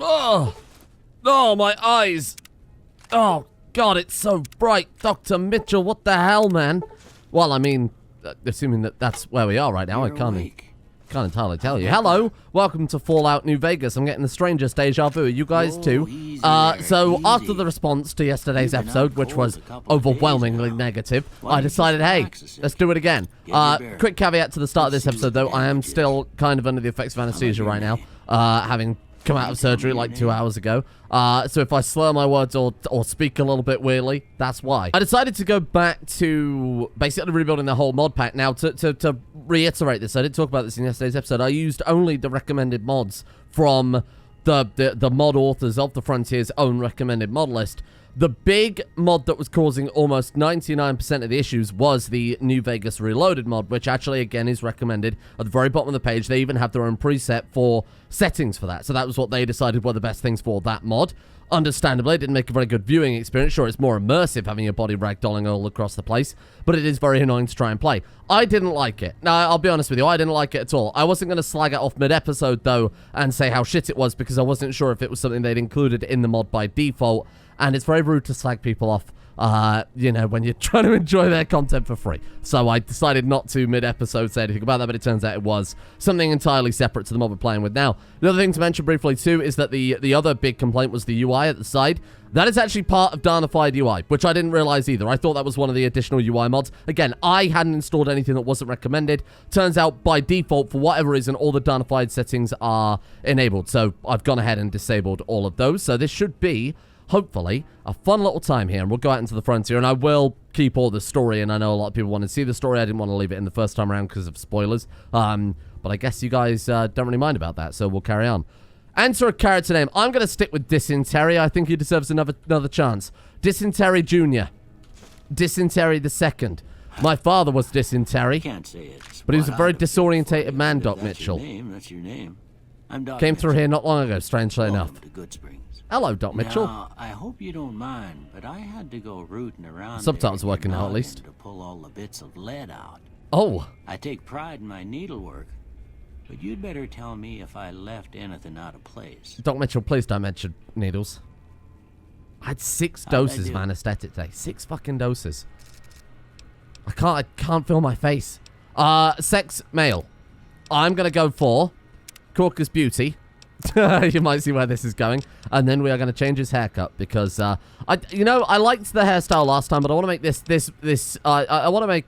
Oh, oh, my eyes. Oh, God, it's so bright. Dr. Mitchell, what the hell, man? Well, I mean, assuming that that's where we are right now, I can't entirely tell you. Hello, welcome to Fallout New Vegas. I'm getting the strangest deja vu. You guys too. So after the response to yesterday's episode, which was overwhelmingly negative, I decided, hey, let's do it again. Quick caveat to the start of this episode, though. I am still kind of under the effects of anesthesia right now, having come out of surgery like 2 hours ago. So if I slur my words or speak a little bit weirdly, that's why. I decided to go back to basically rebuilding the whole mod pack. Now, to reiterate this, I did talk about this in yesterday's episode. I used only the recommended mods from the mod authors of the Frontier's own recommended mod list. The big mod that was causing almost 99% of the issues was the New Vegas Reloaded mod, which actually, again, is recommended at the very bottom of the page. They even have their own preset for settings for that. So that was what they decided were the best things for that mod. Understandably, it didn't make a very good viewing experience. Sure, it's more immersive having your body ragdolling all across the place, but it is very annoying to try and play. I didn't like it. Now, I'll be honest with you, I didn't like it at all. I wasn't going to slag it off mid-episode, though, and say how shit it was, because I wasn't sure if it was something they'd included in the mod by default. And it's very rude to slag people off, you know, when you're trying to enjoy their content for free. So I decided not to mid-episode say anything about that, but it turns out it was something entirely separate to the mod we're playing with now. The other thing to mention briefly, too, is that the other big complaint was the UI at the side. That is actually part of DarnUI UI, which I didn't realize either. I thought that was one of the additional UI mods. Again, I hadn't installed anything that wasn't recommended. Turns out, by default, for whatever reason, all the DarnUI settings are enabled. So I've gone ahead and disabled all of those. So this should be, hopefully, a fun little time here, and we'll go out into the frontier, and I will keep all the story, and I know a lot of people want to see the story. I didn't want to leave it in the first time around because of spoilers, but I guess you guys don't really mind about that, so we'll carry on. Enter a character name. I'm going to stick with Dissin Terry. I think he deserves another chance. Dissin Terry Jr. Dissin Terry II. My father was Dissin Terry, but he was a very disorientated man, Doc Mitchell. That's your name. Came through here not long ago, strangely enough. Hello, Doc Mitchell. Now, I hope you don't mind, but I had to go rooting around. Subtitles working now, at least. To pull all the bits of lead out. Oh. I take pride in my needlework, but you'd better tell me if I left anything out of place. Doc Mitchell, please don't mention needles. I had 6 doses of anesthetic today. 6 fucking doses. I can't feel my face. Sex, male. I'm gonna go for Caucus Beauty. You might see where this is going. And then we are going to change his haircut because, I liked the hairstyle last time, but I want to make I want to make,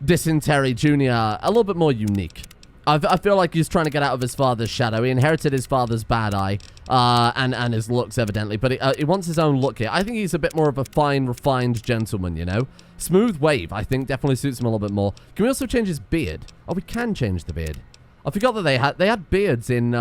Dissin Terry Jr. a little bit more unique. I feel like he's trying to get out of his father's shadow. He inherited his father's bad eye, and his looks, evidently, but he wants his own look here. I think he's a bit more of a fine, refined gentleman, you know? Smooth wave, I think, definitely suits him a little bit more. Can we also change his beard? Oh, we can change the beard. I forgot that they had beards in,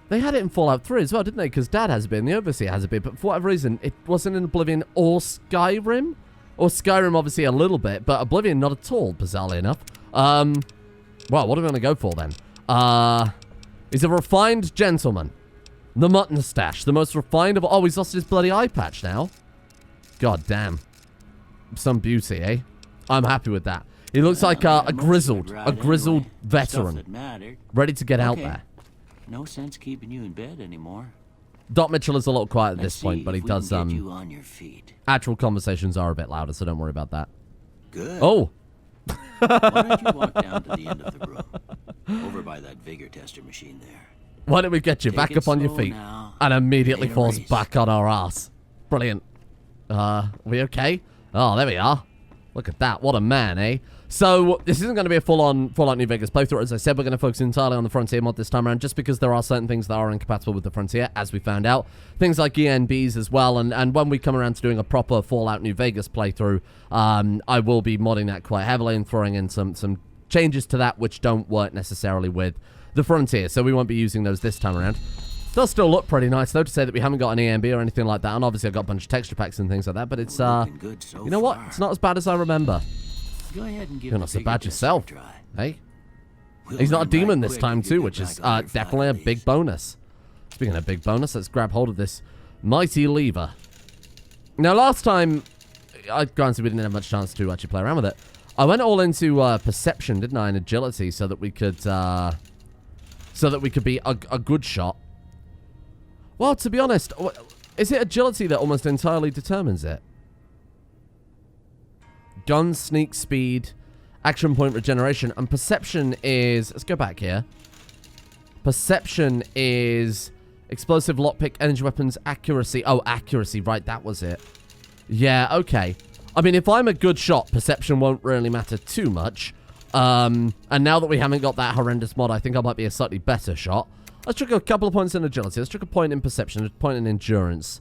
they had it in Fallout 3 as well, didn't they? Because Dad has a beard and the Overseer has a beard, but for whatever reason, it wasn't in Oblivion or Skyrim. Or Skyrim, obviously, a little bit, but Oblivion, not at all, bizarrely enough. Well, what are we going to go for, then? He's a refined gentleman. The mutton stash, the most refined of all. Oh, he's lost his bloody eye patch now. God damn. Some beauty, eh? I'm happy with that. He looks like a grizzled veteran, ready to get out there. No sense keeping you in bed anymore. Doc Mitchell is a little quiet at this point, but he does, you on your feet. Actual conversations are a bit louder, so don't worry about that. Good. Oh! Why don't you walk down to the end of the room, over by that vigor tester machine there. Why don't we get you back up on your feet, and immediately falls back on our ass. Brilliant. We okay? Oh, there we are. Look at that. What a man, eh? So, this isn't going to be a full-on Fallout New Vegas playthrough. As I said, we're going to focus entirely on the Frontier mod this time around, just because there are certain things that are incompatible with the Frontier, as we found out. Things like ENBs as well, and when we come around to doing a proper Fallout New Vegas playthrough, I will be modding that quite heavily and throwing in some changes to that which don't work necessarily with the Frontier, so we won't be using those this time around. Does still look pretty nice, though, to say that we haven't got an ENB or anything like that, and obviously I've got a bunch of texture packs and things like that, but it's, you know what? It's not as bad as I remember. Go ahead and give You're not so bad yourself, hey? He's not a demon this time, too, which is definitely a big bonus. Speaking of big bonus, let's grab hold of this mighty lever. Now, last time, granted we didn't have much chance to actually play around with it, I went all into perception, didn't I, and agility, so that we could so that we could be a good shot. Well, to be honest, is it agility that almost entirely determines it? Gun, sneak, speed, action point regeneration, and perception is... Let's go back here. Perception is explosive, lockpick, energy weapons, accuracy. Oh, accuracy, right, that was it. Yeah, okay. I mean, if I'm a good shot, perception won't really matter too much. And now that we haven't got that horrendous mod, I think I might be a slightly better shot. Let's chuck a couple of points in agility. Let's chuck a point in perception, a point in endurance.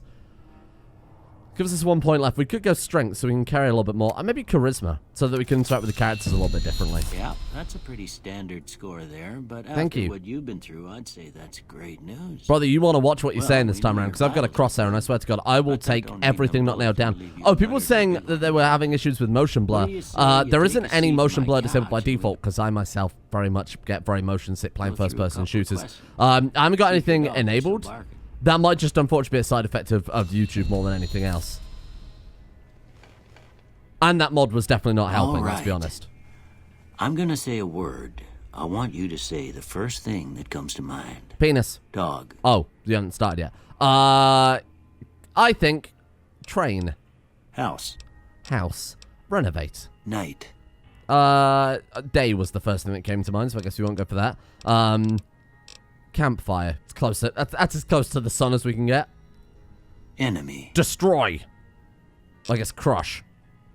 Gives us 1 point left. We could go strength so we can carry a little bit more. And maybe charisma so that we can interact with the characters a little bit differently. Yeah, that's a pretty standard score there. But Thank after you. what you've been through, I'd say that's great news. Brother, you want to watch what you're saying this we time know around, your because I've got a files crosshair, and I swear to God, I will But that take don't mean everything them not nailed bullets down. will leave you Oh, people were wider saying than that they were having issues with motion blur. What do you say you There take isn't a any seat motion on blur my disabled by couch and default, because I myself very much get very motion sick playing Go through a first-person couple shooters. questions. I haven't got Keep your anything dogs enabled. from barking. That might just unfortunately be a side effect of YouTube more than anything else. And that mod was definitely not helping, let's be right. honest. I'm gonna say a word. I want you to say the first thing that comes to mind. Penis. Dog. Oh, you haven't started yet. I think train. House. House. Renovate. Night. Day was the first thing that came to mind, so I guess we won't go for that. Campfire. It's closer. That's as close to the sun as we can get. Enemy. Destroy. I guess crush.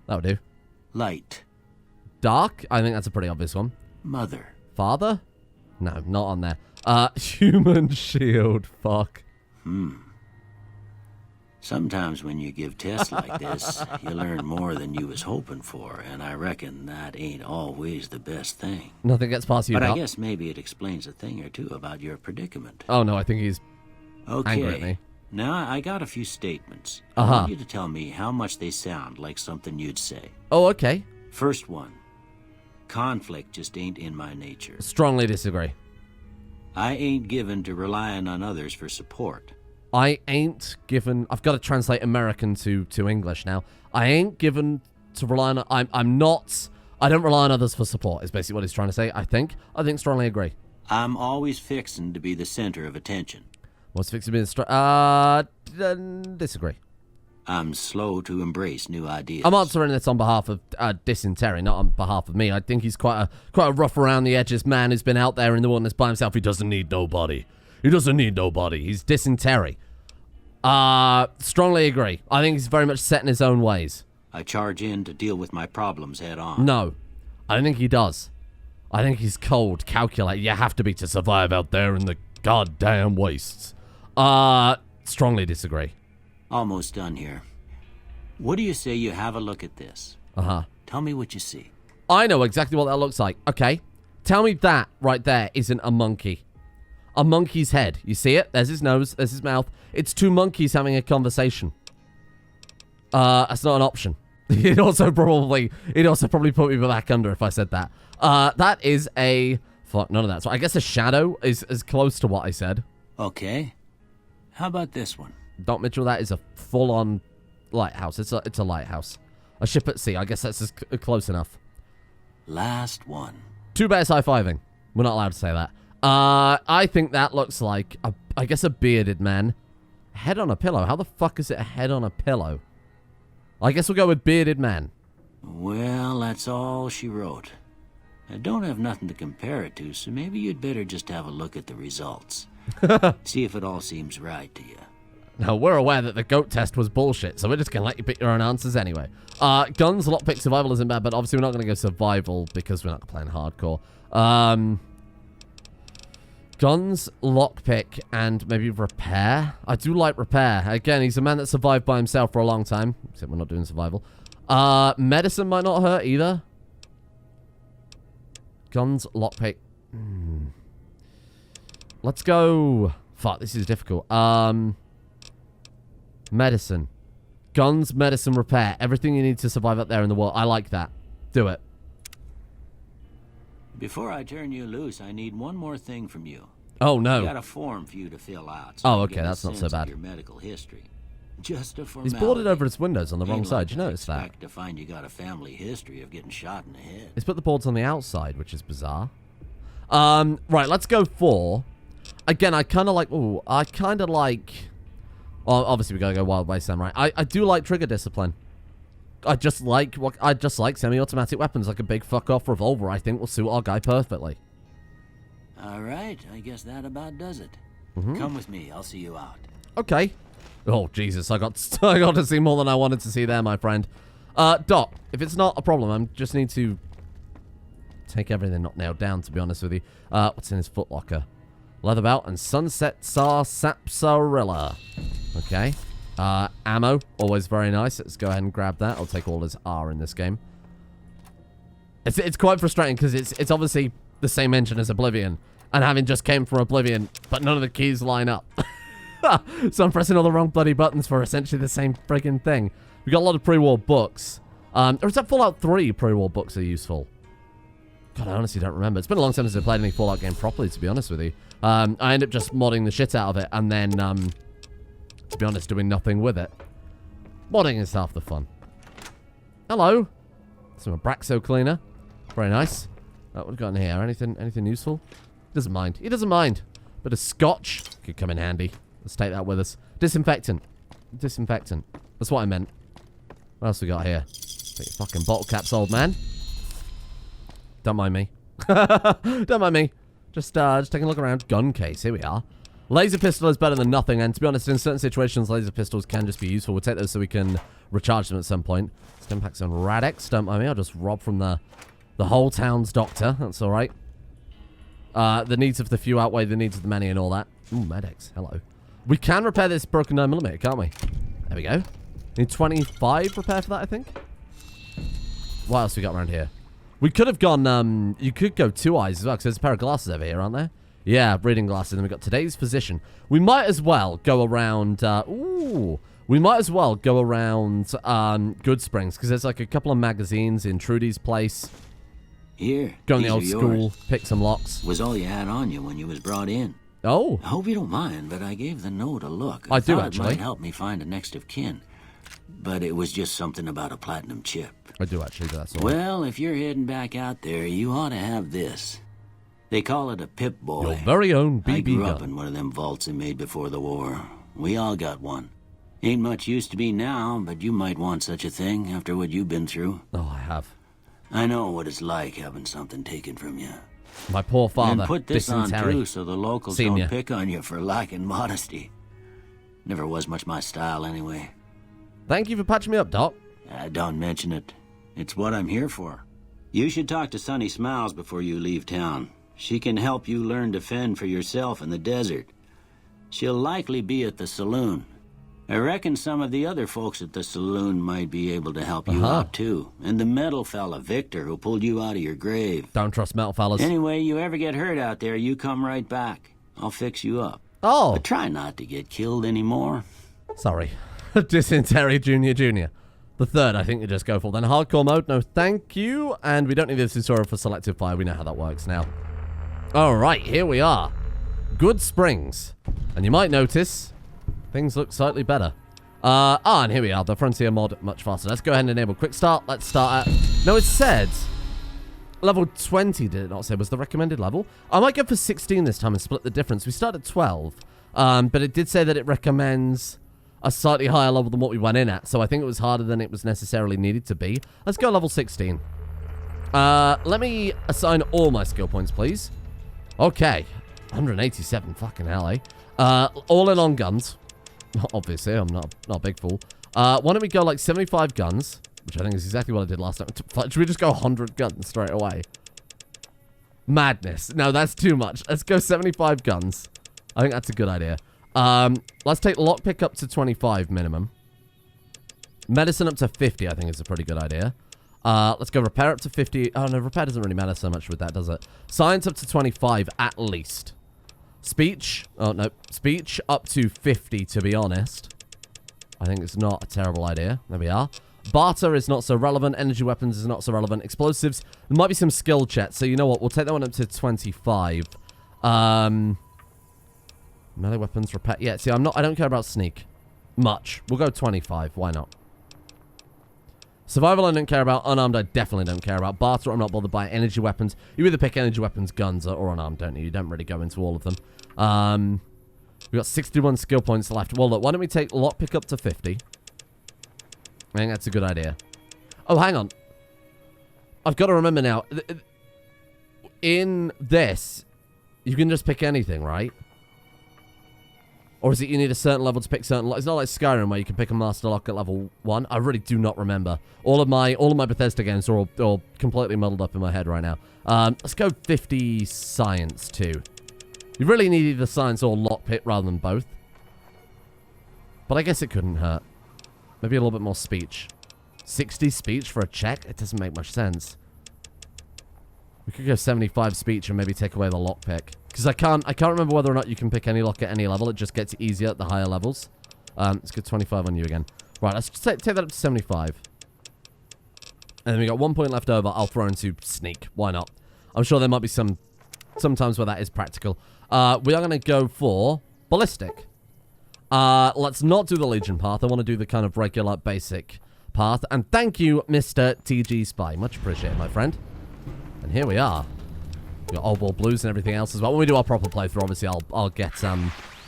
That'll do. Light. Dark. I think that's a pretty obvious one. Mother. Father? No, not on there. Human shield. Fuck. Sometimes when you give tests like this, you learn more than you was hoping for, and I reckon that ain't always the best thing. Nothing gets past you. But I Doc. guess maybe it explains a thing or two about your predicament. Oh no, I think he's angry at Okay. me. Now I got a few statements. Uh-huh. I want you to tell me how much they sound like something you'd say. Oh, okay. First one. Conflict just ain't in my nature. Strongly disagree. I ain't given to relying on others for support. I ain't given... I've got to translate American to English now. I ain't given to rely on... I'm not... I don't rely on others for support, is basically what he's trying to say, I think. I think strongly agree. I'm always fixin' to be the center of attention. What's fixing me? Disagree. I'm slow to embrace new ideas. I'm answering this on behalf of Dissin Terry, not on behalf of me. I think he's quite a rough around the edges man who's been out there in the wilderness by himself. He doesn't need nobody. He doesn't need nobody. He's Dissin Terry. Strongly agree. I think he's very much set in his own ways. I charge in to deal with my problems head on. No, I don't think he does. I think he's cold, calculated. You have to be to survive out there in the goddamn wastes. Strongly disagree. Almost done here. What do you say you have a look at this? Uh-huh. Tell me what you see. I know exactly what that looks like. Okay. Tell me that right there isn't a monkey. A monkey's head. You see it? There's his nose. There's his mouth. It's two monkeys having a conversation. That's not an option. It'd also probably put me back under if I said that. That is a... Fuck, none of that. So I guess a shadow is as close to what I said. Okay. How about this one? Doc Mitchell, that is a full-on lighthouse. It's a lighthouse. A ship at sea. I guess that's close enough. Last one. Two bears high-fiving. We're not allowed to say that. I think that looks like, I guess, a bearded man. Head on a pillow. How the fuck is it a head on a pillow? I guess we'll go with bearded man. Well, that's all she wrote. I don't have nothing to compare it to, so maybe you'd better just have a look at the results. See if it all seems right to you. Now, we're aware that the goat test was bullshit, so we're just going to let you pick your own answers anyway. Guns, lockpick, survival isn't bad, but obviously we're not going to go survival because we're not playing hardcore. Guns, lockpick, and maybe repair. I do like repair. Again, he's a man that survived by himself for a long time. Except we're not doing survival. Medicine might not hurt either. Guns, lockpick. Let's go... Fuck, this is difficult. Medicine. Guns, medicine, repair. Everything you need to survive up there in the world. I like that. Do it. Before I turn you loose, I need one more thing from you. Oh, no. I got a form for you to fill out. Oh, I okay, get a that's not so sense of bad. Your medical history. Just a He's formality. boarded over his windows on the wrong Ain't side. like You I'd notice that? expect to find you got a family history of getting shot in the head. He's put the boards on the outside, which is bizarre. Right, let's go for Again, I kind of like... Ooh, I kind of like... Well, obviously we gotta go Wild Wasteland, right? I do like trigger discipline. I just like semi-automatic weapons, like a big fuck-off revolver. I think will suit our guy perfectly. All right, I guess that about does it. Come with me, I'll see you out. Okay. Oh, Jesus, I got to see more than I wanted to see there, my friend. Doc, if it's not a problem, I just need to take everything not nailed down, to be honest with you. What's in his footlocker? Leather belt and sunset sarsaparilla. Okay. Ammo, always very nice. Let's go ahead and grab that. I'll take all his R in this game. It's quite frustrating because it's obviously the same engine as Oblivion, and having just came from Oblivion, but none of the keys line up. So I'm pressing all the wrong bloody buttons for essentially the same friggin' thing. We got a lot of pre-war books. Or is that Fallout 3 pre-war books are useful? God, I honestly don't remember. It's been a long time since I played any Fallout game properly, to be honest with you. I ended up just modding the shit out of it, and then, to be honest, doing nothing with it. Modding is half the fun. Hello. Some Abraxo cleaner. Very nice. What have we got in here? Anything useful? He doesn't mind. He doesn't mind. Bit of scotch could come in handy. Let's take that with us. Disinfectant. Disinfectant. That's what I meant. What else we got here? Take your fucking bottle caps, old man. Don't mind me. Don't mind me. Just taking a look around. Gun case. Here we are. Laser pistol is better than nothing, and to be honest, in certain situations, laser pistols can just be useful. We'll take those so we can recharge them at some point. Stim packs on Radex. Don't mind me. I'll just rob from the whole town's doctor. That's all right. The needs of the few outweigh the needs of the many and all that. Ooh, Medex. Hello. We can repair this broken 9mm, can't we? There we go. Need 25 repair for that, I think. What else we got around here? We could have gone, you could go 2 eyes as well, because there's a pair of glasses over here, aren't there? Yeah, reading glasses. And we've got today's physician. We might as well go around, we might as well go around, Good Springs, because there's like a couple of magazines in Trudy's place. Here, go in the old school, pick some locks. Was all you had on you when you was brought in. Oh. I hope you don't mind, but I gave the note a look. I do, actually. It might help me find a next of kin. But it was just something about a platinum chip. I do, actually, but that's all. Well, if you're heading back out there, you ought to have this. They call it a Pip-Boy. Your very own BB gun. I grew up in one of them vaults they made before the war. We all got one. Ain't much use to be now, but you might want such a thing after what you've been through. Oh, I have. I know what it's like having something taken from you. My poor father, and put this Dissin on Terry, too, so the locals Senior. don't pick on you for lacking modesty. Never was much my style anyway. Thank you for patching me up, Doc. Don't mention it. It's what I'm here for. You should talk to Sunny Smiles before you leave town. She can help you learn to fend for yourself in the desert. She'll likely be at the saloon. I reckon some of the other folks at the saloon might be able to help you out too. And the metal fella, Victor, who pulled you out of your grave. Don't trust metal fellas. Anyway, you ever get hurt out there, you come right back. I'll fix you up. Oh. But try not to get killed anymore. Sorry. Dissin Terry Jr. The third, I think you just go for. Then hardcore mode, no thank you. And we don't need this tutorial for selective fire. We know how that works now. Alright, here we are. Good Springs. And you might notice things look slightly better. And here we are. The Frontier mod much faster. Let's go ahead and enable quick start. Let's start at... No, it said... Level 20, did it not say? Was the recommended level? I might go for 16 this time and split the difference. We started at 12. But it did say that it recommends a slightly higher level than what we went in at. So I think it was harder than it was necessarily needed to be. Let's go level 16. Let me assign all my skill points, please. Okay. 187. Fucking hell, eh? All in on guns. Obviously, I'm not a big fool. Why don't we go like 75 guns, which I think is exactly what I did last time. Should we just go 100 guns straight away? Madness. No, that's too much. Let's go 75 guns. I think that's a good idea. Let's take lockpick up to 25 minimum. Medicine up to 50, I think is a pretty good idea. Let's go repair up to 50. Oh, no, repair doesn't really matter so much with that, does it? Science up to 25 at least. Speech. Oh, no. Speech up to 50, to be honest. I think it's not a terrible idea. There we are. Barter is not so relevant. Energy weapons is not so relevant. Explosives. There might be some skill checks. So you know what? We'll take that one up to 25. Melee weapons repair. Yeah, see, I don't care about sneak. Much. We'll go 25. Why not? Survival I don't care about. Unarmed I definitely don't care about. Barter I'm not bothered by. Energy weapons. You either pick energy weapons, guns, or unarmed, don't you? You don't really go into all of them. We've got 61 skill points left. Well, look, why don't we take lockpick up to 50? I think that's a good idea. Oh, hang on. I've got to remember now. In this, you can just pick anything, right? Or is it you need a certain level to pick certain... It's not like Skyrim where you can pick a master lock at level 1. I really do not remember. All of my Bethesda games are all completely muddled up in my head right now. Let's go 50 science too. You really need either science or lockpick rather than both. But I guess it couldn't hurt. Maybe a little bit more speech. 60 speech for a check? It doesn't make much sense. We could go 75 speech and maybe take away the lockpick. Because I can't remember whether or not you can pick any lock at any level. It just gets easier at the higher levels. Let's go 25 on you again. Right, let's take that up to 75. And then we got 1 point left over. I'll throw into sneak. Why not? I'm sure there might be sometimes where that is practical. We are going to go for ballistic. Let's not do the Legion path. I want to do the kind of regular basic path. And thank you, Mr. TG Spy. Much appreciated, my friend. And here we are. We got Old World Blues and everything else as well. When we do our proper playthrough, obviously, I'll get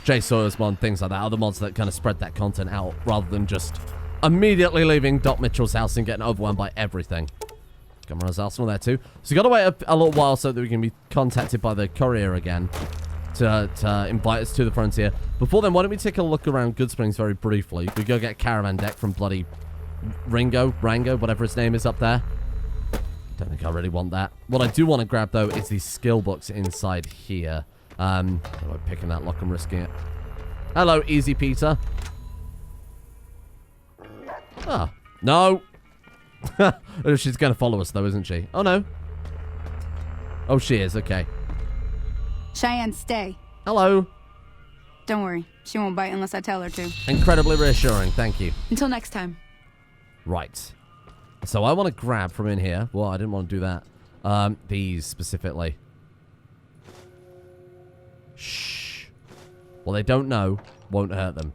Jay Sawyer's mod, things like that. Other mods that kind of spread that content out rather than just immediately leaving Doc Mitchell's house and getting overwhelmed by everything. Cameron's Arsenal there too. So you got to wait a little while so that we can be contacted by the courier again to invite us to the frontier. Before then, why don't we take a look around Goodsprings very briefly? We go get a caravan deck from bloody Rango, whatever his name is up there. Don't think I really want that. What I do want to grab, though, is these skill books inside here. I'm picking that lock. I'm risking it. Hello, Easy Peter. Ah, no. She's going to follow us, though, isn't she? Oh, no. Oh, she is. Okay. Cheyenne, stay. Hello. Don't worry. She won't bite unless I tell her to. Incredibly reassuring. Thank you. Until next time. Right. So I want to grab from in here. Well, I didn't want to do that. These specifically. Shh. Well, they don't know. Won't hurt them.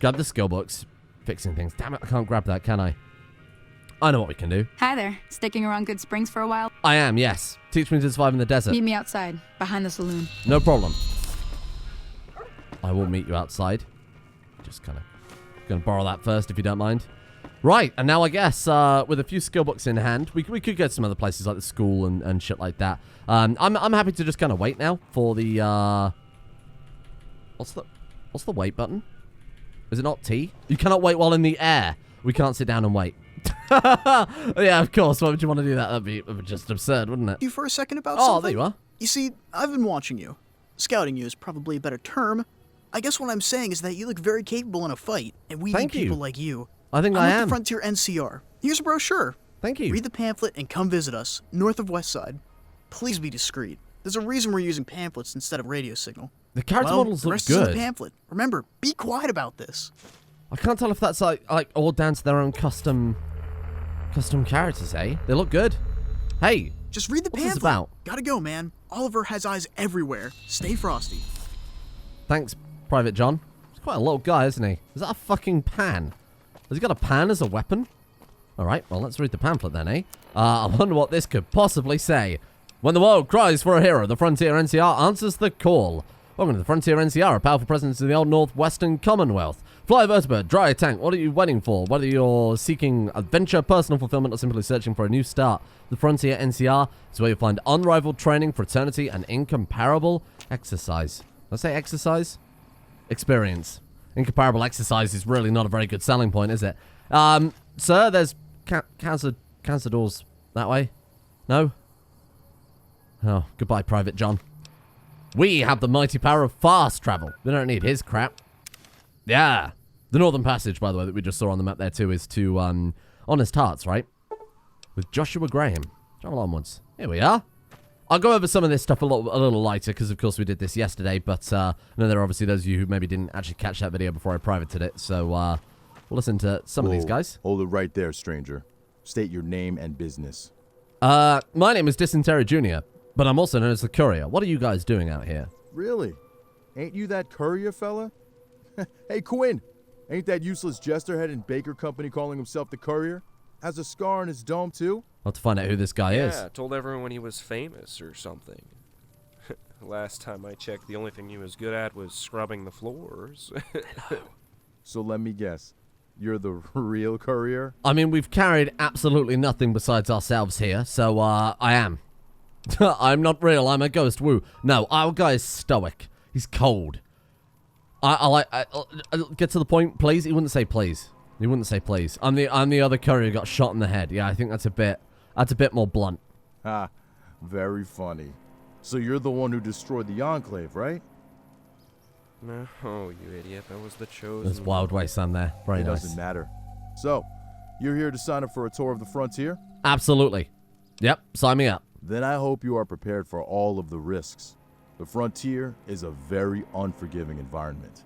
Grab the skill books. Fixing things. Damn it, I can't grab that, can I? I know what we can do. Hi there. Sticking around Good Springs for a while? I am, yes. Teach me to survive in the desert. Meet me outside, behind the saloon. No problem. I will meet you outside. Just kind of going to borrow that first, if you don't mind. Right, and now I guess with a few skill books in hand, we could get some other places like the school and shit like that. I'm happy to just kind of wait now for the what's the wait button? Is it not T? You cannot wait while in the air. We can't sit down and wait. Yeah, of course. Why would you want to do that? That'd be just absurd, wouldn't it? You for a second about something? Oh, there you are. You see, I've been watching you. Scouting you is probably a better term. I guess what I'm saying is that you look very capable in a fight, and we need people like you. I think I am. I'm at the Frontier NCR. Here's a brochure. Thank you. Read the pamphlet and come visit us, north of West Side. Please be discreet. There's a reason we're using pamphlets instead of radio signal. The character models the look rest is in good. the pamphlet. Remember, be quiet about this. I can't tell if that's like all down to their own custom characters, eh? They look good. Hey, just read the pamphlet. What's this about? Gotta go, man. Oliver has eyes everywhere. Stay frosty. Thanks, Private John. He's quite a little guy, isn't he? Is that a fucking pan? Has he got a pan as a weapon? Alright, well, let's read the pamphlet then, eh? I wonder what this could possibly say. When the world cries for a hero, the Frontier NCR answers the call. Welcome to the Frontier NCR, a powerful presence in the old Northwestern Commonwealth. Fly a vertebrate, dry a tank, what are you waiting for? Whether you're seeking adventure, personal fulfillment, or simply searching for a new start, the Frontier NCR is where you'll find unrivaled training, fraternity, and incomparable exercise. Did I say exercise? Experience. Incomparable exercise is really not a very good selling point, is it? Sir, there's cancer doors that way. No? Oh, goodbye, Private John. We have the mighty power of fast travel. We don't need his crap. Yeah. The Northern Passage, by the way, that we just saw on the map there too, is to Honest Hearts, right? With Joshua Graham. Travel onwards. Here we are. I'll go over some of this stuff a little lighter, because of course we did this yesterday, but I know there are obviously those of you who maybe didn't actually catch that video before I privated it, so we'll listen to some of these guys. Hold it right there, stranger. State your name and business. My name is Dissin Terry Jr., but I'm also known as the Courier. What are you guys doing out here? Really? Ain't you that courier fella? Hey, Quinn, ain't that useless jesterhead in Baker Company calling himself the Courier? Has a scar on his dome, too? I'll have to find out who this guy is. Yeah, told everyone he was famous or something. Last time I checked, the only thing he was good at was scrubbing the floors. So let me guess. You're the real courier? I mean, we've carried absolutely nothing besides ourselves here, so, I am. I'm not real, I'm a ghost, woo. No, our guy is stoic. He's cold. I'll get to the point, please. He wouldn't say please. He wouldn't say please. I'm the other courier who got shot in the head. Yeah, I think that's a bit more blunt. Ha, very funny. So you're the one who destroyed the Enclave, right? No, oh, you idiot. That was the chosen. There's Wild Wasteland there. Very It nice. doesn't matter. So, you're here to sign up for a tour of the frontier? Absolutely. Yep, sign me up. Then I hope you are prepared for all of the risks. The frontier is a very unforgiving environment.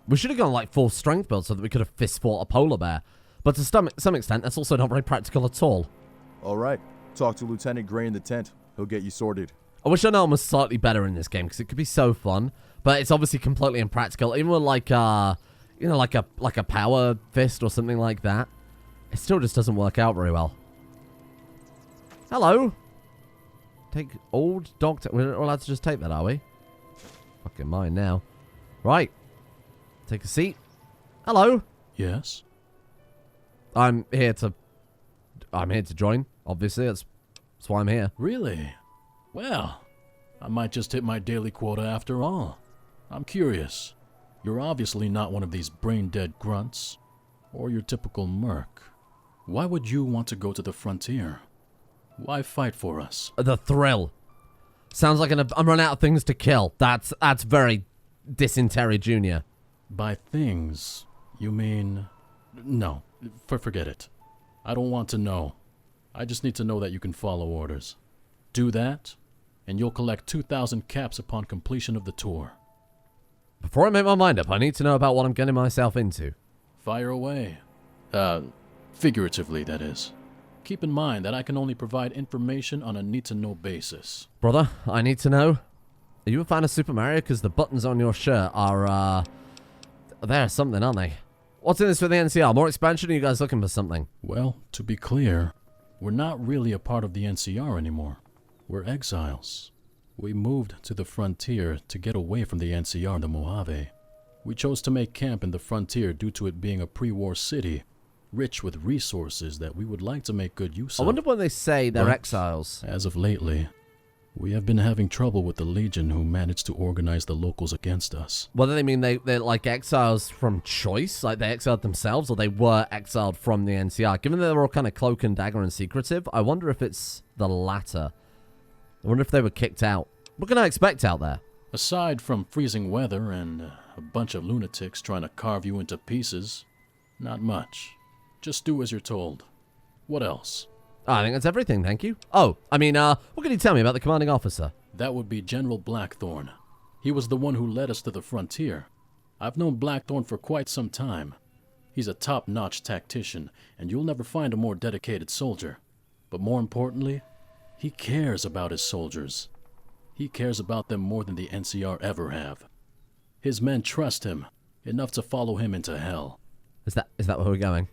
We should have gone like full strength build so that we could have fist fought a polar bear. But to some extent, that's also not very practical at all. All right. Talk to Lieutenant Gray in the tent. He'll get you sorted. I wish I know I was slightly better in this game because it could be so fun, but it's obviously completely impractical. Even with like like a power fist or something like that, it still just doesn't work out very well. Hello. Take old doctor. We're not allowed to just take that, are we? Fucking mine now. Right. Take a seat. Hello. Yes? I'm here to join. Obviously, that's why I'm here. Really? Well, I might just hit my daily quota after all. I'm curious. You're obviously not one of these brain-dead grunts, or your typical merc. Why would you want to go to the frontier? Why fight for us? The thrill. Sounds like I'm running out of things to kill. That's very Dissin Terry Jr. By things, you mean... No, forget it. I don't want to know. I just need to know that you can follow orders. Do that, and you'll collect 2,000 caps upon completion of the tour. Before I make my mind up, I need to know about what I'm getting myself into. Fire away. Figuratively, that is. Keep in mind that I can only provide information on a need-to-know basis. Brother, I need to know. Are you a fan of Super Mario? Because the buttons on your shirt are, they're something, aren't they? What's in this for the NCR? More expansion, or are you guys looking for something? Well, to be clear, we're not really a part of the NCR anymore. We're exiles. We moved to the frontier to get away from the NCR and the Mojave. We chose to make camp in the frontier due to it being a pre-war city, rich with resources that we would like to make good use of. I wonder when they say they're But exiles. as of lately, we have been having trouble with the Legion who managed to organize the locals against us. Whether they mean they're like exiles from choice, like they exiled themselves, or they were exiled from the NCR. Given that they're all kind of cloak and dagger and secretive, I wonder if it's the latter. I wonder if they were kicked out. What can I expect out there? Aside from freezing weather and a bunch of lunatics trying to carve you into pieces, not much. Just do as you're told. What else? I think that's everything, thank you. Oh, I mean, what can you tell me about the commanding officer? That would be General Blackthorne. He was the one who led us to the frontier. I've known Blackthorne for quite some time. He's a top-notch tactician, and you'll never find a more dedicated soldier. But more importantly, he cares about his soldiers. He cares about them more than the NCR ever have. His men trust him, enough to follow him into hell. Is that where we're going?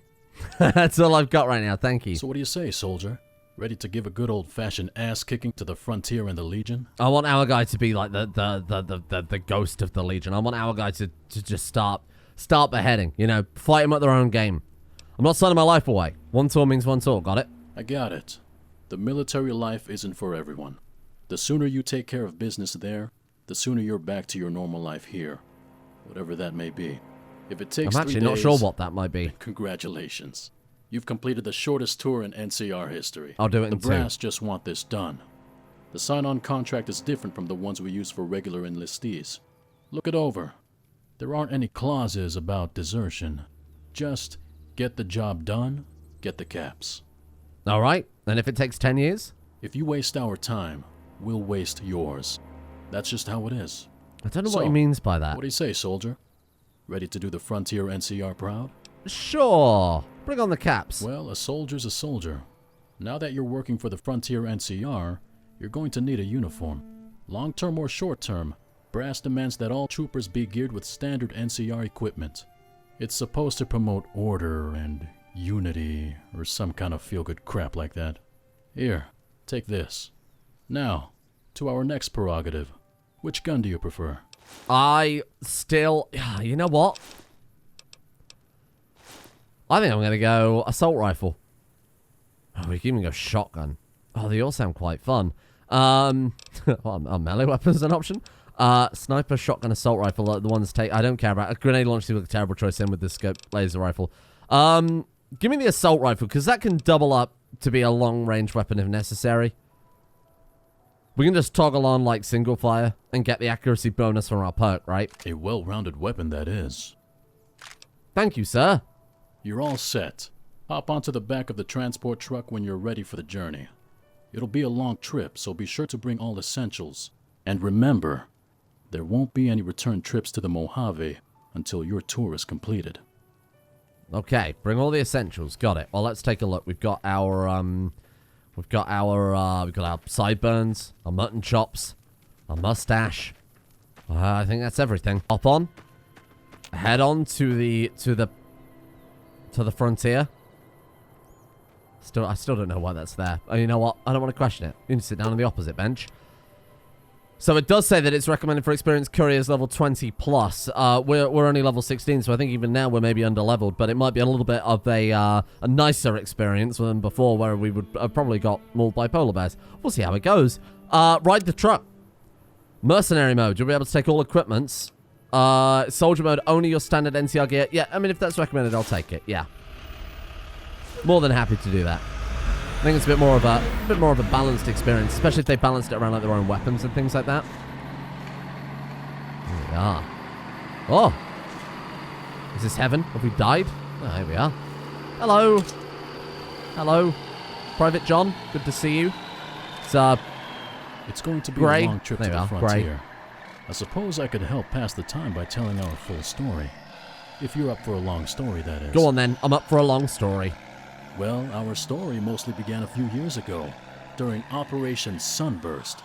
That's all I've got right now, thank you. So what do you say, soldier? Ready to give a good old-fashioned ass-kicking to the frontier and the Legion? I want our guy to be like the ghost of the Legion. I want our guy to just start beheading, you know, fight them at their own game. I'm not signing my life away. One tour means one tour, got it? I got it. The military life isn't for everyone. The sooner you take care of business there, the sooner you're back to your normal life here. Whatever that may be. If it takes 3 days... I'm actually not sure what that might be. Congratulations. You've completed the shortest tour in NCR history. I'll do it in 2. The brass just want this done. The sign-on contract is different from the ones we use for regular enlistees. Look it over. There aren't any clauses about desertion. Just get the job done, get the caps. All right, and if it takes 10 years? If you waste our time, we'll waste yours. That's just how it is. I don't know what he means by that. What do you say, soldier? Ready to do the Frontier NCR proud? Sure. Bring on the caps. Well, a soldier's a soldier. Now that you're working for the Frontier NCR, you're going to need a uniform. Long-term or short-term, brass demands that all troopers be geared with standard NCR equipment. It's supposed to promote order and Unity, or some kind of feel-good crap like that. Here, take this. Now, to our next prerogative. Which gun do you prefer? I still... You know what? I think I'm going to go assault rifle. Oh, we can even go shotgun. Oh, they all sound quite fun. Are melee weapons an option? Sniper, shotgun, assault rifle are the ones take... I don't care about... A grenade launcher seems like a terrible choice in with the scope laser rifle. Give me the assault rifle, because that can double up to be a long-range weapon if necessary. We can just toggle on, like, single fire and get the accuracy bonus from our perk, right? A well-rounded weapon, that is. Thank you, sir. You're all set. Hop onto the back of the transport truck when you're ready for the journey. It'll be a long trip, so be sure to bring all essentials. And remember, there won't be any return trips to the Mojave until your tour is completed. Okay, bring all the essentials. Got it. Well, let's take a look. We've got our sideburns, our mutton chops, our mustache. I think that's everything. Hop on. Head on to the frontier. I still don't know why that's there. Oh, you know what? I don't want to question it. You need to sit down on the opposite bench. So it does say that it's recommended for experienced couriers level 20 plus. We're only level 16, so I think even now we're maybe under-leveled, but it might be a little bit of a nicer experience than before, where we would have probably got mauled by polar bears. We'll see how it goes. Ride the truck. Mercenary mode. You'll be able to take all equipments. Soldier mode, only your standard NCR gear. Yeah, I mean, if that's recommended, I'll take it. Yeah. More than happy to do that. I think it's a bit more of a balanced experience, especially if they balanced it around like their own weapons and things like that. Here we are. Oh! Is this heaven? Have we died? Oh, here we are. Hello! Hello, Private John. Good to see you. It's going to be Gray. a long trip to the frontier. I suppose I could help pass the time by telling our full story. If you're up for a long story, that is. Go on then. I'm up for a long story. Well, our story mostly began a few years ago, during Operation Sunburst.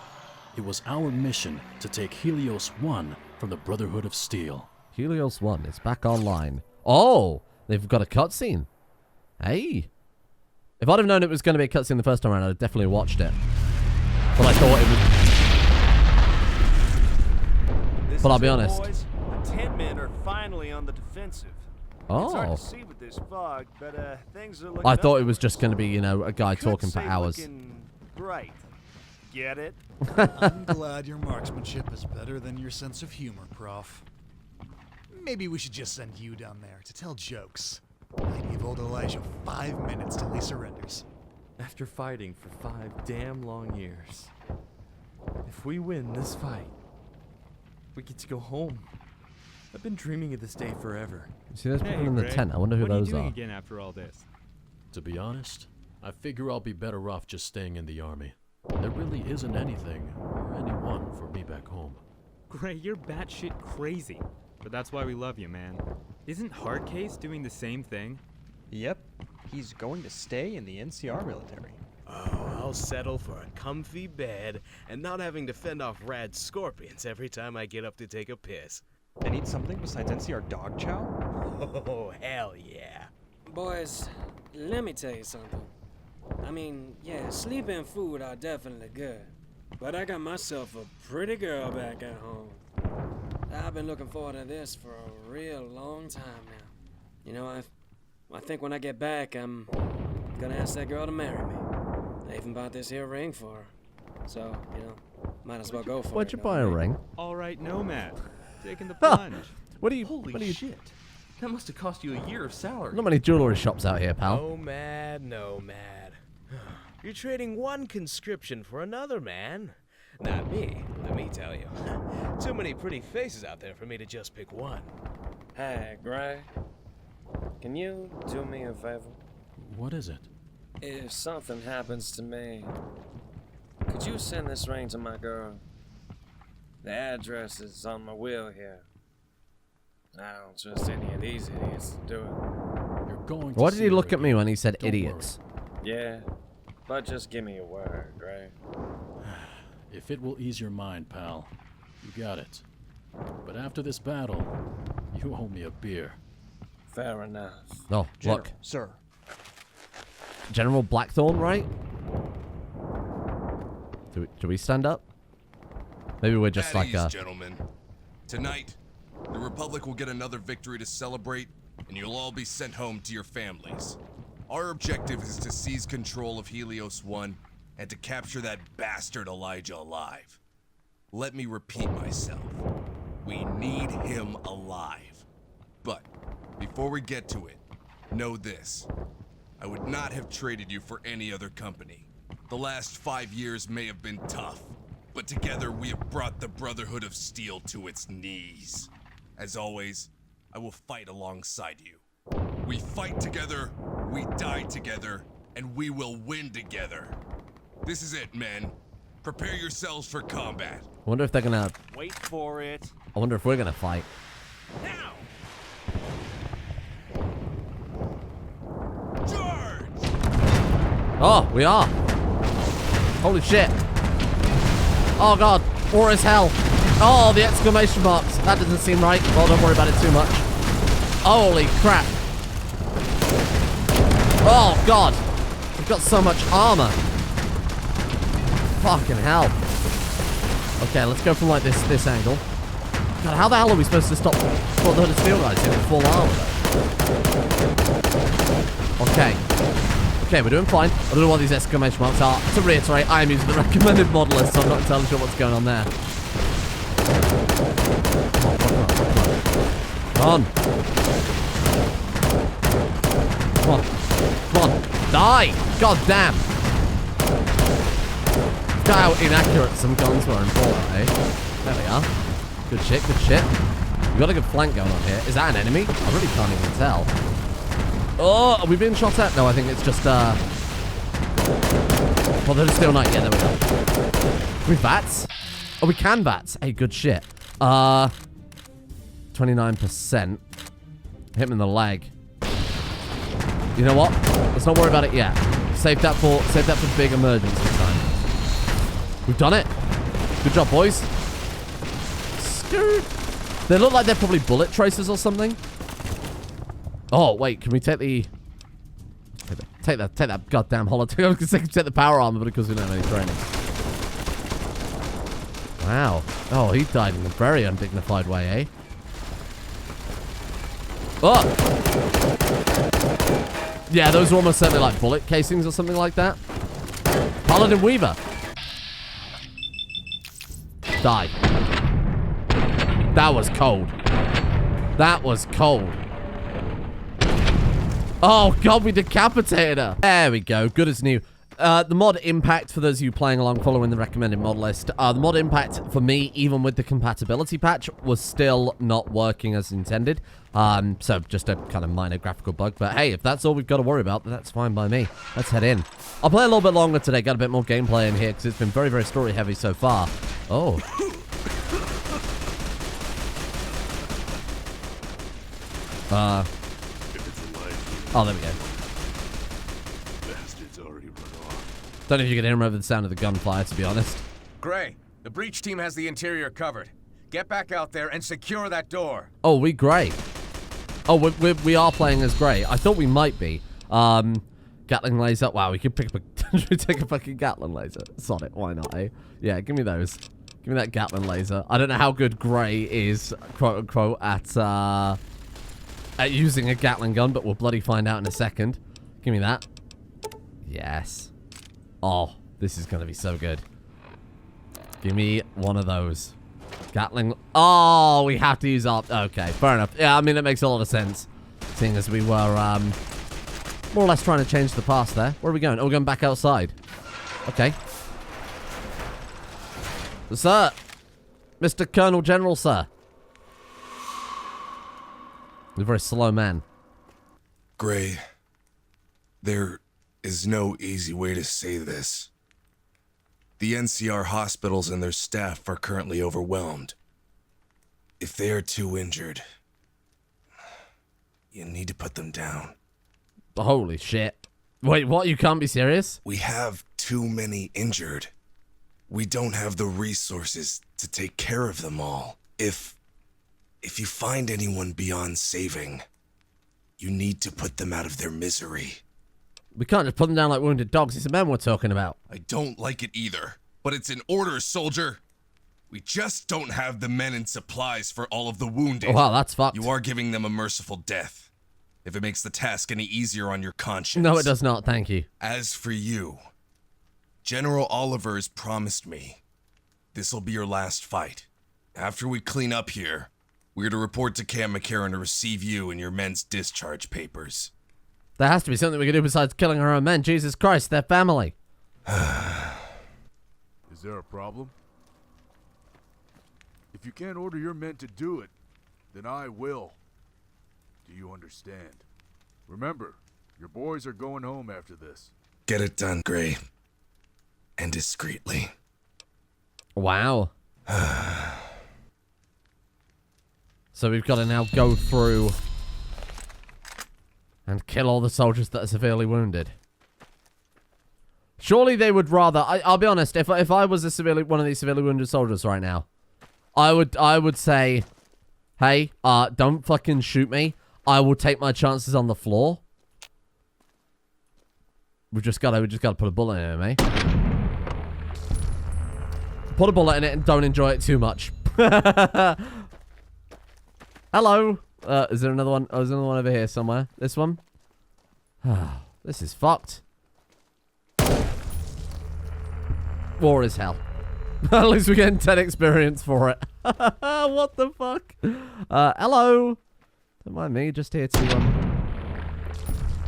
It was our mission to take Helios 1 from the Brotherhood of Steel. Helios 1 is back online. Oh! They've got a cutscene. Hey! If I'd have known it was going to be a cutscene the first time around, I'd have definitely watched it. But I thought it was... But I'll be honest. Boys, the 10 men are finally on the defensive. It's hard Oh. to see with this fog, but things are looking I up thought it for was us. just going to be, you know, a guy Could talking for say hours. looking bright. Get it? I'm glad your marksmanship is better than your sense of humor, Prof. Maybe we should just send you down there to tell jokes. I give old Elijah 5 minutes till he surrenders. After fighting for 5 damn long years, if we win this fight, we get to go home. I've been dreaming of this day forever. See those people in the tent? I wonder who those are. Again after all this? To be honest, I figure I'll be better off just staying in the army. There really isn't anything, or anyone, for me back home. Gray, you're batshit crazy. But that's why we love you, man. Isn't Hardcase doing the same thing? Yep. He's going to stay in the NCR military. Oh, I'll settle for a comfy bed and not having to fend off rad scorpions every time I get up to take a piss. I need something besides NCR dog chow? Oh, hell yeah. Boys, let me tell you something. I mean, yeah, sleep and food are definitely good. But I got myself a pretty girl back at home. I've been looking forward to this for a real long time now. You know, I think when I get back, I'm gonna ask that girl to marry me. I even bought this here ring for her. So, you know, might as well go for it. Where'd you buy a ring? All right, Nomad. Taking the plunge. Holy shit. That must have cost you a year of salary. Not many jewelry shops out here, pal. Nomad. You're trading one conscription for another, man. Not me, let me tell you. Too many pretty faces out there for me to just pick one. Hey, Gray. Can you do me a favor? What is it? If something happens to me, could you send this ring to my girl? The address is on my wheel here. I don't trust any of these idiots to do it. You're going to Why did he see look her at me again. when he said Don't idiots? Yeah, but just give me a word, Gray. If it will ease your mind, pal, you got it. But after this battle, you owe me a beer. Fair enough. Oh, General, look. sir, General Blackthorn, right? Do we stand up? Maybe we're just At like ease, gentlemen. Tonight, the Republic will get another victory to celebrate, and you'll all be sent home to your families. Our objective is to seize control of Helios 1 and to capture that bastard Elijah alive. Let me repeat myself. We need him alive. But before we get to it, know this. I would not have traded you for any other company. The last 5 years may have been tough, but together we have brought the Brotherhood of Steel to its knees. As always, I will fight alongside you. We fight together, we die together, and we will win together. This is it, men. Prepare yourselves for combat. I wonder if they're gonna... Wait for it. I wonder if we're gonna fight. Now! Charge! Oh, we are. Holy shit. Oh god, war is hell. Oh, the exclamation marks. That doesn't seem right. Well, don't worry about it too much. Holy crap. Oh god. We've got so much armor. Fucking hell. Okay, let's go from like this angle. God, how the hell are we supposed to stop the Hood of Steel guys in full armor though? Okay. Okay, we're doing fine. I don't know what these exclamation marks are. To reiterate, I am using the recommended model list, so I'm not entirely sure what's going on there. Come on. Come on. Come on. Die! God damn. Look how inaccurate some guns were in Fallout, eh? There we are. Good shit, good shit. We've got a good flank going on here. Is that an enemy? I really can't even tell. Oh, are we being shot at? No, I think it's just, well, there's still night. Yeah, there we go. Can we VATS? Oh, we can VATS. Hey, good shit. 29%. Hit him in the leg. You know what? Let's not worry about it yet. Save that for big emergency time. We've done it. Good job, boys. Skirt. They look like they're probably bullet tracers or something. Oh, wait, can we take the... Take that goddamn holotape. I was going to say take the power armor, but of course we don't have any training. Wow. Oh, he died in a very undignified way, eh? Oh! Yeah, those are almost certainly like bullet casings or something like that. Paladin Weaver. Die. That was cold. That was cold. Oh, God, we decapitated her. There we go. Good as new. The mod impact, for those of you playing along following the recommended mod list, the mod impact for me, even with the compatibility patch, was still not working as intended. So just a kind of minor graphical bug. But hey, if that's all we've got to worry about, then that's fine by me. Let's head in. I'll play a little bit longer today, get a bit more gameplay in here, because it's been very, very story heavy so far. Oh. Oh, there we go. Bastard's already run off. Don't know if you can hear him over the sound of the gunfire, to be honest. Gray, the breach team has the interior covered. Get back out there and secure that door. Oh, we Gray. Oh, we are playing as Gray. I thought we might be. Gatling laser. Wow, we could pick up a... take a fucking Gatling laser. Sod it, why not, eh? Yeah, give me those. Give me that Gatling laser. I don't know how good Gray is, quote-unquote, at using a Gatling gun, but we'll bloody find out in a second. Give me that. Yes. Oh, this is going to be so good. Give me one of those. Gatling. Oh, we have to use our... Okay, fair enough. Yeah, I mean, it makes a lot of sense. Seeing as we were, more or less trying to change the past there. Where are we going? Oh, we're going back outside. Okay. Sir. Mr. Colonel General, sir. He's a very slow man. Gray, there is no easy way to say this. The NCR hospitals and their staff are currently overwhelmed. If they are too injured, you need to put them down. Holy shit. Wait, what? You can't be serious? We have too many injured. We don't have the resources to take care of them all. If you find anyone beyond saving, you need to put them out of their misery. We can't just put them down like wounded dogs. It's the men we're talking about. I don't like it either, but it's an order, soldier. We just don't have the men and supplies for all of the wounded. Oh, wow, that's fucked. You are giving them a merciful death, if it makes the task any easier on your conscience. No, it does not, thank you. As for you, General Oliver has promised me this'll be your last fight. After we clean up here, we're to report to Camp McCarran to receive you and your men's discharge papers. There has to be something we can do besides killing our own men. Jesus Christ, they're family. Is there a problem? If you can't order your men to do it, then I will. Do you understand? Remember, your boys are going home after this. Get it done, Gray. And discreetly. Wow. So we've got to now go through and kill all the soldiers that are severely wounded. Surely they would rather... I'll be honest, if I was one of these severely wounded soldiers right now, I would say, hey, don't fucking shoot me. I will take my chances on the floor. We just gotta put a bullet in it, mate. Put a bullet in it and don't enjoy it too much. Hello. Is there another one? Oh, there's another one over here somewhere. This one? This is fucked. War is hell. At least we're getting 10 experience for it. What the fuck? Hello. Don't mind me, just here to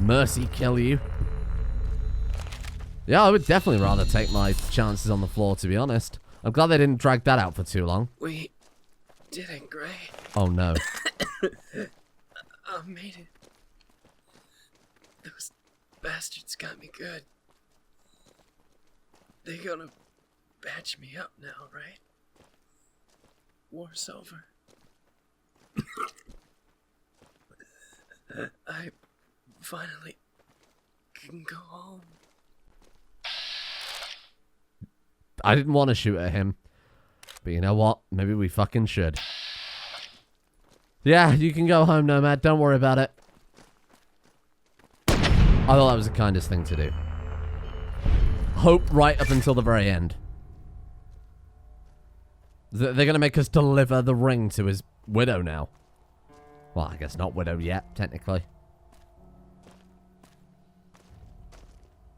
mercy kill you. Yeah, I would definitely rather take my chances on the floor, to be honest. I'm glad they didn't drag that out for too long. We did it, Gray. Oh no. I made it. Those bastards got me good. They gonna patch me up now, right? War's over. I finally can go home. I didn't want to shoot at him. But you know what? Maybe we fucking should. Yeah, you can go home, Nomad. Don't worry about it. I thought that was the kindest thing to do. Hope right up until the very end. They're going to make us deliver the ring to his widow now. Well, I guess not widow yet, technically.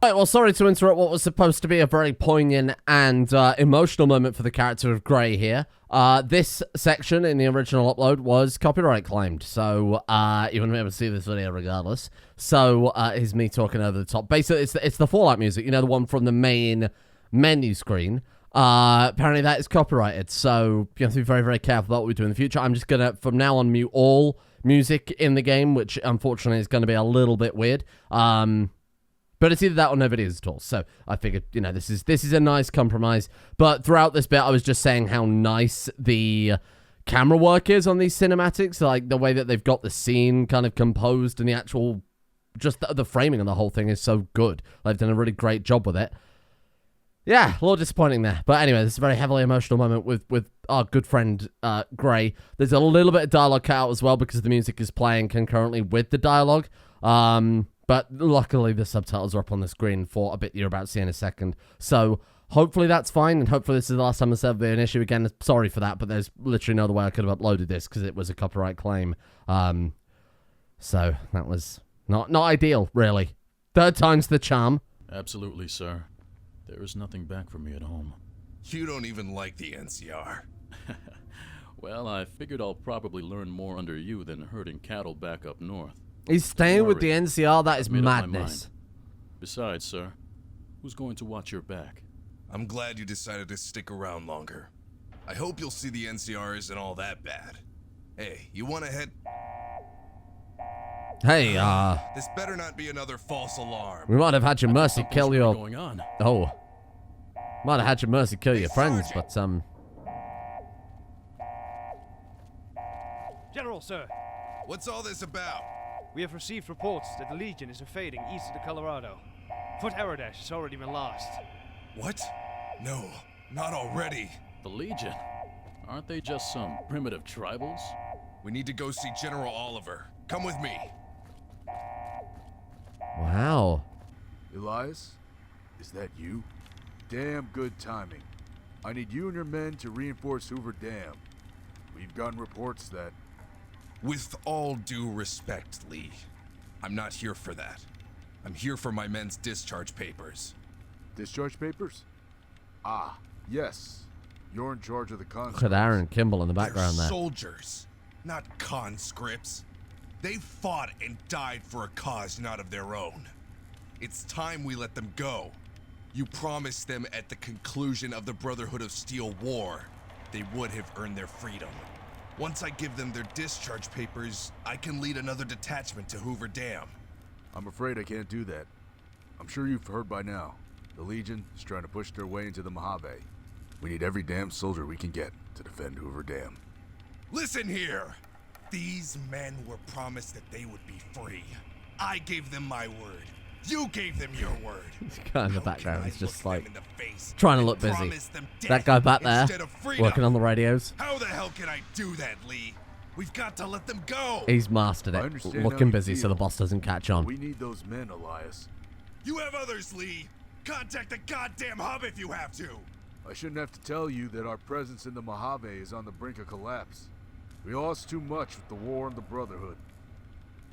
Right, well, sorry to interrupt what was supposed to be a very poignant and emotional moment for the character of Gray here. This section in the original upload was copyright claimed, so you wouldn't be able to see this video regardless. So, here's me talking over the top. Basically, it's the Fallout music, you know, the one from the main menu screen. Apparently that is copyrighted, so you have to be very, very careful about what we do in the future. I'm just gonna, from now on, mute all music in the game, which unfortunately is going to be a little bit weird. But it's either that or no videos at all. So I figured, you know, this is a nice compromise. But throughout this bit, I was just saying how nice the camera work is on these cinematics. Like, the way that they've got the scene kind of composed and the actual, just the framing of the whole thing is so good. They've done a really great job with it. Yeah, a little disappointing there. But anyway, this is a very heavily emotional moment with our good friend, Gray. There's a little bit of dialogue cut out as well because the music is playing concurrently with the dialogue. But luckily the subtitles are up on the screen for a bit you're about to see in a second. So hopefully that's fine, and hopefully this is the last time this ever be an issue again. Sorry for that, but there's literally no other way I could have uploaded this because it was a copyright claim. So that was not ideal, really. Third time's the charm. Absolutely, sir. There is nothing back for me at home. You don't even like the NCR. Well, I figured I'll probably learn more under you than herding cattle back up north. He's staying with the NCR? That is madness. Besides, sir, who's going to watch your back? I'm glad you decided to stick around longer. I hope you'll see the NCR isn't all that bad. Hey, you want to head... Hey, This better not be another false alarm. we might have had your mercy kill your... going on? Oh. Might have had your mercy kill your friends, but, General, sir. What's all this about? We have received reports that the Legion is invading east of the Colorado. Fort Aradesh has already been lost. What? No, not already. The Legion? Aren't they just some primitive tribals? We need to go see General Oliver. Come with me. Wow. Elias? Is that you? Damn good timing. I need you and your men to reinforce Hoover Dam. We've gotten reports that... With all due respect, Lee, I'm not here for that. I'm here for my men's discharge papers. Discharge papers? Ah, yes. You're in charge of the conscripts. Look at Aaron Kimball in the background They're there. soldiers, not conscripts. They fought and died for a cause not of their own. It's time we let them go. You promised them at the conclusion of the Brotherhood of Steel War, they would have earned their freedom. Once I give them their discharge papers, I can lead another detachment to Hoover Dam. I'm afraid I can't do that. I'm sure you've heard by now. The Legion is trying to push their way into the Mojave. We need every damn soldier we can get to defend Hoover Dam. Listen here! These men were promised that they would be free. I gave them my word. You gave them your word. This guy in the background is just like trying to look busy. That guy back there working on the radios. How the hell can I do that, Lee? We've got to let them go. He's mastered it. Looking busy so the boss doesn't catch on. We need those men, Elias. You have others, Lee. Contact the goddamn hub if you have to. I shouldn't have to tell you that our presence in the Mojave is on the brink of collapse. We lost too much with the war and the Brotherhood.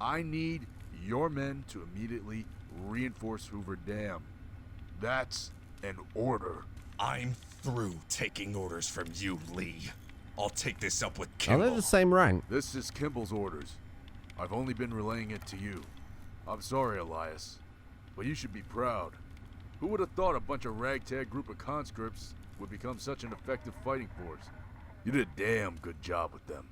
I need your men to immediately reinforce Hoover Dam. That's an order. I'm through taking orders from you, Lee. I'll take this up with Are Kimball. they the same rank? This is Kimball's orders. I've only been relaying it to you. I'm sorry, Elias, but you should be proud. Who would have thought a bunch of ragtag group of conscripts would become such an effective fighting force? You did a damn good job with them.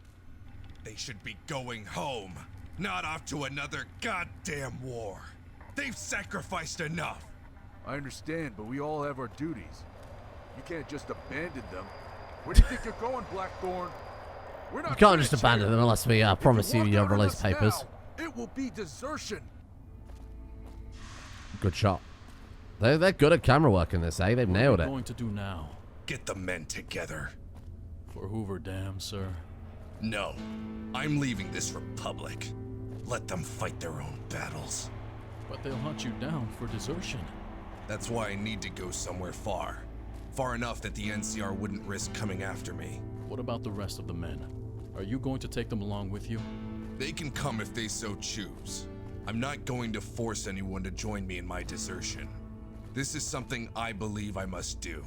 They should be going home, not off to another goddamn war. They've sacrificed enough. I understand, but we all have our duties. You can't just abandon them. Where do you think you're going, Blackthorn? We're not You can't just abandon them unless we promise you your release papers. Now, it will be desertion. Good shot. They're good at camera work in this, eh? They've nailed What are it. we going to do now? Get the men together. For Hoover Dam, sir? No, I'm leaving this republic. Let them fight their own battles. But they'll hunt you down for desertion. That's why I need to go somewhere far. Far enough that the NCR wouldn't risk coming after me. What about the rest of the men? Are you going to take them along with you? They can come if they so choose. I'm not going to force anyone to join me in my desertion. This is something I believe I must do.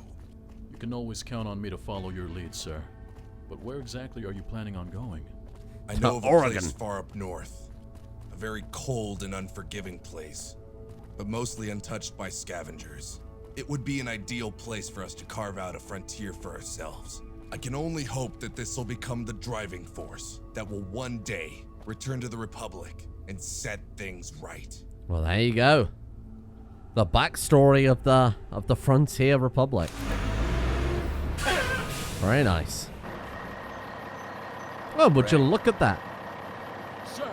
You can always count on me to follow your lead, sir. But where exactly are you planning on going? I know of a Oregon. place far up north. A very cold and unforgiving place, but mostly untouched by scavengers. It would be an ideal place for us to carve out a frontier for ourselves. I can only hope that this will become the driving force that will one day return to the Republic and set things right. Well, there you go. The backstory of the Frontier Republic. Very nice. Oh, would you look at that? Sir!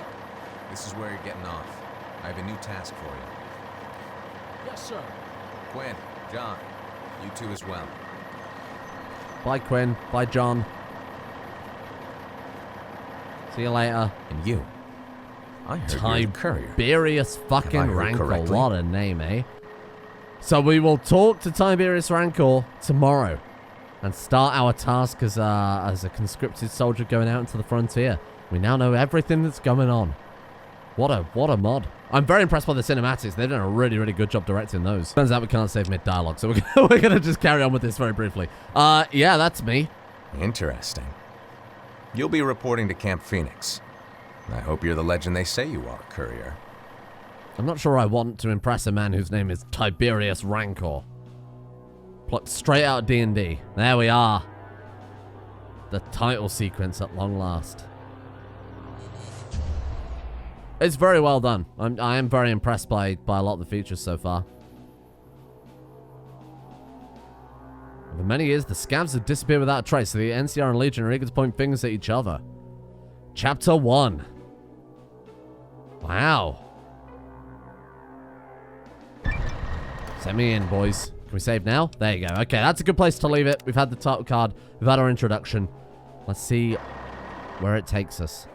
This is where you're getting off. I have a new task for you. Yes, sir. Quinn, John, you two as well. Bye, Quinn. Bye, John. See you later. And you. I heard you're a courier. Tiberius fucking Have I heard Rancor. correctly? What a name, eh? So we will talk to Tiberius Rancor tomorrow and start our task as a conscripted soldier going out into the frontier. We now know everything that's going on. What a mod. I'm very impressed by the cinematics. They've done a really, really good job directing those. Turns out we can't save mid-dialogue, so we're going to just carry on with this very briefly. Yeah, that's me. Interesting. You'll be reporting to Camp Phoenix. I hope you're the legend they say you are, courier. I'm not sure I want to impress a man whose name is Tiberius Rancor. Plucked straight out of D&D. There we are. The title sequence at long last. It's very well done. I am very impressed by a lot of the features so far. For many years, the scavs have disappeared without a trace, so the NCR and Legion are eager to point fingers at each other. Chapter 1. Wow. Send me in, boys. Can we save now? There you go. Okay, that's a good place to leave it. We've had the title card. We've had our introduction. Let's see where it takes us.